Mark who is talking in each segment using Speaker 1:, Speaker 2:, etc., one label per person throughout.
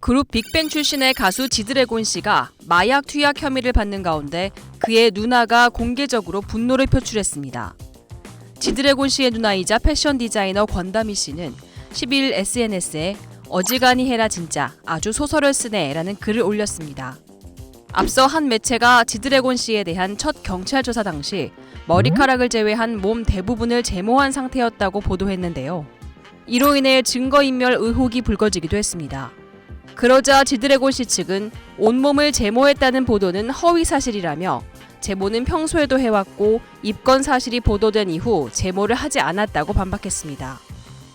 Speaker 1: 그룹 빅뱅 출신의 가수 지드래곤 씨가 마약 투약 혐의를 받는 가운데 그의 누나가 공개적으로 분노를 표출했습니다. 지드래곤 씨의 누나이자 패션 디자이너 권다미 씨는 12일 SNS에 어지간히 해라 진짜 아주 소설을 쓰네 라는 글을 올렸습니다. 앞서 한 매체가 지드래곤 씨에 대한 첫 경찰 조사 당시 머리카락을 제외한 몸 대부분을 제모한 상태였다고 보도했는데요. 이로 인해 증거인멸 의혹이 불거지기도 했습니다. 그러자 지드래곤 씨 측은 온몸을 제모했다는 보도는 허위 사실이라며 제모는 평소에도 해왔고 입건 사실이 보도된 이후 제모를 하지 않았다고 반박했습니다.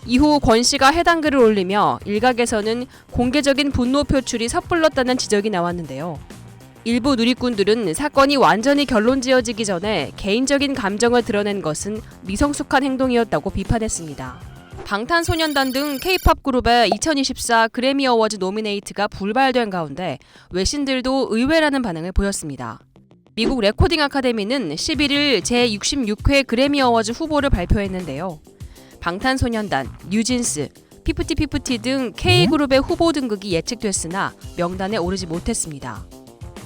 Speaker 1: 이후 권 씨가 해당 글을 올리며 일각에서는 공개적인 분노 표출이 섣불렀다는 지적이 나왔는데요. 일부 누리꾼들은 사건이 완전히 결론 지어지기 전에 개인적인 감정을 드러낸 것은 미성숙한 행동이었다고 비판했습니다. 방탄소년단 등 K-팝 그룹의 2024 그래미 어워즈 노미네이트가 불발된 가운데 외신들도 의외라는 반응을 보였습니다. 미국 레코딩 아카데미는 11일 제66회 그래미 어워즈 후보를 발표했는데요. 방탄소년단, 뉴진스, 피프티피프티 등 K그룹의 후보 등극이 예측됐으나 명단에 오르지 못했습니다.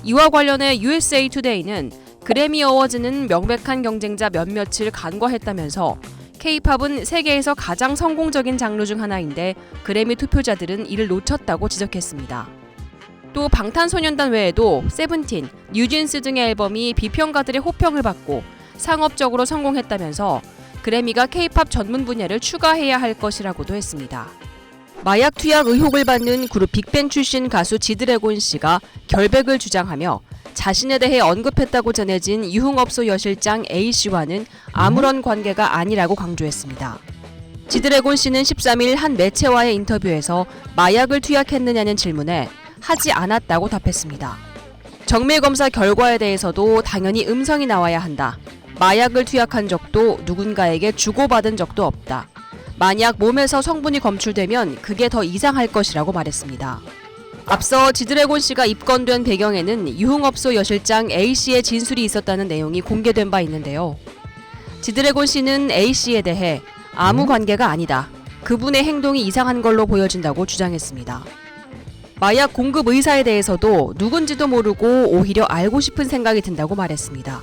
Speaker 1: 이와 관련해 USA 투데이는 그래미 어워즈는 명백한 경쟁자 몇몇을 간과했다면서 K-팝은 세계에서 가장 성공적인 장르 중 하나인데 그래미 투표자들은 이를 놓쳤다고 지적했습니다. 또 방탄소년단 외에도 세븐틴, 뉴진스 등의 앨범이 비평가들의 호평을 받고 상업적으로 성공했다면서 그래미가 K-팝 전문 분야를 추가해야 할 것이라고도 했습니다. 마약 투약 의혹을 받는 그룹 빅뱅 출신 가수 지드래곤 씨가 결백을 주장하며 자신에 대해 언급했다고 전해진 유흥업소 여실장 A씨와는 아무런 관계가 아니라고 강조했습니다. 지드래곤 씨는 13일 한 매체와의 인터뷰에서 마약을 투약했느냐는 질문에 하지 않았다고 답했습니다. 정밀검사 결과에 대해서도 당연히 음성이 나와야 한다. 마약을 투약한 적도 누군가에게 주고받은 적도 없다. 만약 몸에서 성분이 검출되면 그게 더 이상할 것이라고 말했습니다. 앞서 지드래곤 씨가 입건된 배경에는 유흥업소 여실장 A씨의 진술이 있었다는 내용이 공개된 바 있는데요. 지드래곤 씨는 A씨에 대해 아무 관계가 아니다. 그분의 행동이 이상한 걸로 보여진다고 주장했습니다. 마약 공급 의사에 대해서도 누군지도 모르고 오히려 알고 싶은 생각이 든다고 말했습니다.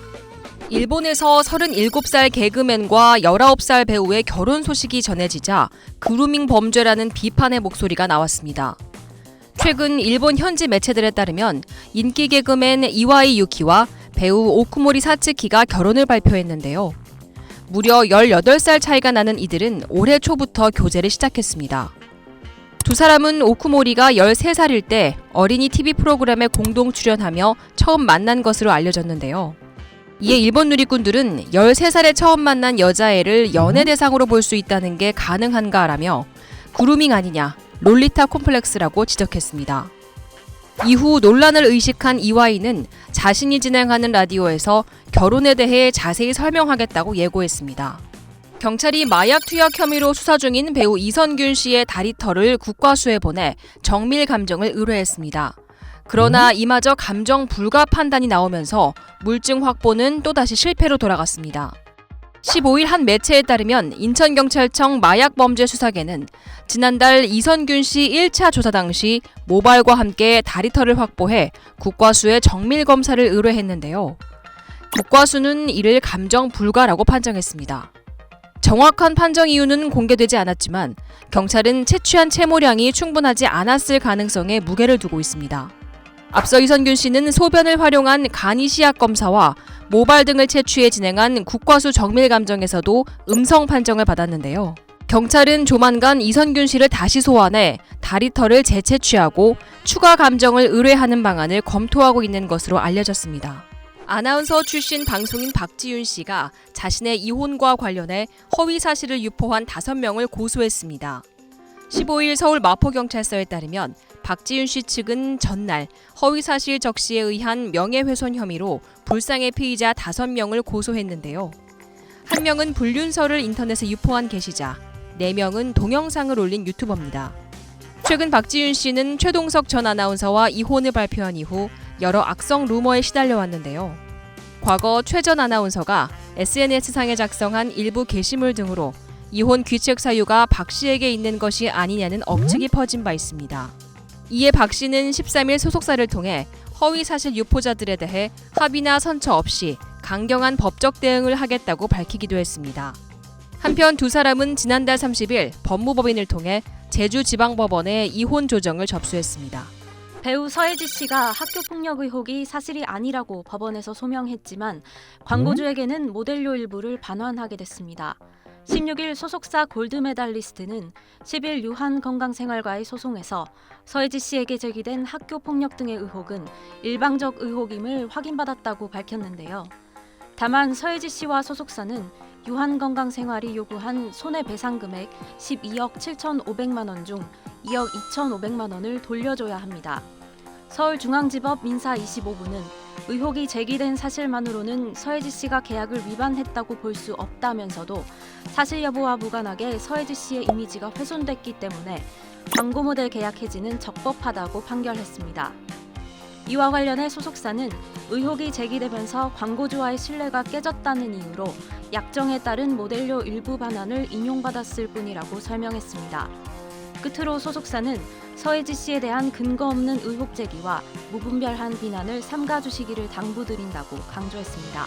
Speaker 1: 일본에서 37살 개그맨과 19살 배우의 결혼 소식이 전해지자 그루밍 범죄라는 비판의 목소리가 나왔습니다. 최근 일본 현지 매체들에 따르면 인기 개그맨 이와이 유키와 배우 오쿠모리 사츠키가 결혼을 발표했는데요. 무려 18살 차이가 나는 이들은 올해 초부터 교제를 시작했습니다. 두 사람은 오쿠모리가 13살일 때 어린이 TV 프로그램에 공동 출연하며 처음 만난 것으로 알려졌는데요. 이에 일본 누리꾼들은 13살에 처음 만난 여자애를 연애 대상으로 볼 수 있다는 게 가능한가라며 그루밍 아니냐, 롤리타 콤플렉스라고 지적했습니다. 이후 논란을 의식한 이와이는 자신이 진행하는 라디오에서 결혼에 대해 자세히 설명하겠다고 예고했습니다. 경찰이 마약 투약 혐의로 수사 중인 배우 이선균 씨의 다리털을 국과수에 보내 정밀 감정을 의뢰했습니다. 그러나 이마저 감정 불가 판단이 나오면서 물증 확보는 또다시 실패로 돌아갔습니다. 15일 한 매체에 따르면 인천경찰청 마약범죄수사계는 지난달 이선균 씨 1차 조사 당시 모발과 함께 다리털을 확보해 국과수에 정밀검사를 의뢰했는데요. 국과수는 이를 감정 불가라고 판정했습니다. 정확한 판정 이유는 공개되지 않았지만 경찰은 채취한 채모량이 충분하지 않았을 가능성에 무게를 두고 있습니다. 앞서 이선균 씨는 소변을 활용한 간이 시약 검사와 모발 등을 채취해 진행한 국과수 정밀 감정에서도 음성 판정을 받았는데요. 경찰은 조만간 이선균 씨를 다시 소환해 다리털을 재채취하고 추가 감정을 의뢰하는 방안을 검토하고 있는 것으로 알려졌습니다. 아나운서 출신 방송인 박지윤 씨가 자신의 이혼과 관련해 허위 사실을 유포한 5명을 고소했습니다. 15일 서울 마포경찰서에 따르면 박지윤 씨 측은 전날 허위사실 적시에 의한 명예훼손 혐의로 불상의 피의자 5명을 고소했는데요. 1명은 불륜설을 인터넷에 유포한 게시자, 4명은 동영상을 올린 유튜버입니다. 최근 박지윤 씨는 최동석 전 아나운서와 이혼을 발표한 이후 여러 악성 루머에 시달려왔는데요. 과거 최 전 아나운서가 SNS상에 작성한 일부 게시물 등으로 이혼 귀책 사유가 박 씨에게 있는 것이 아니냐는 억측이 퍼진 바 있습니다. 이에 박 씨는 13일 소속사를 통해 허위 사실 유포자들에 대해 합의나 선처 없이 강경한 법적 대응을 하겠다고 밝히기도 했습니다. 한편 두 사람은 지난달 30일 법무법인을 통해 제주지방법원에 이혼 조정을 접수했습니다.
Speaker 2: 배우 서예지 씨가 학교 폭력 의혹이 사실이 아니라고 법원에서 소명했지만 광고주에게는 모델료 일부를 반환하게 됐습니다. 16일 소속사 골드메달리스트는 10일 유한건강생활과의 소송에서 서예지 씨에게 제기된 학교 폭력 등의 의혹은 일방적 의혹임을 확인받았다고 밝혔는데요. 다만 서예지 씨와 소속사는 유한건강생활이 요구한 손해배상 금액 12억 7,500만 원 중 2억 2,500만 원을 돌려줘야 합니다. 서울중앙지법 민사 25부는 의혹이 제기된 사실만으로는 서예지 씨가 계약을 위반했다고 볼 수 없다면서도 사실 여부와 무관하게 서예지 씨의 이미지가 훼손됐기 때문에 광고 모델 계약 해지는 적법하다고 판결했습니다. 이와 관련해 소속사는 의혹이 제기되면서 광고주와의 신뢰가 깨졌다는 이유로 약정에 따른 모델료 일부 반환을 인용받았을 뿐이라고 설명했습니다. 끝으로 소속사는 서예지 씨에 대한 근거 없는 의혹 제기와 무분별한 비난을 삼가주시기를 당부드린다고 강조했습니다.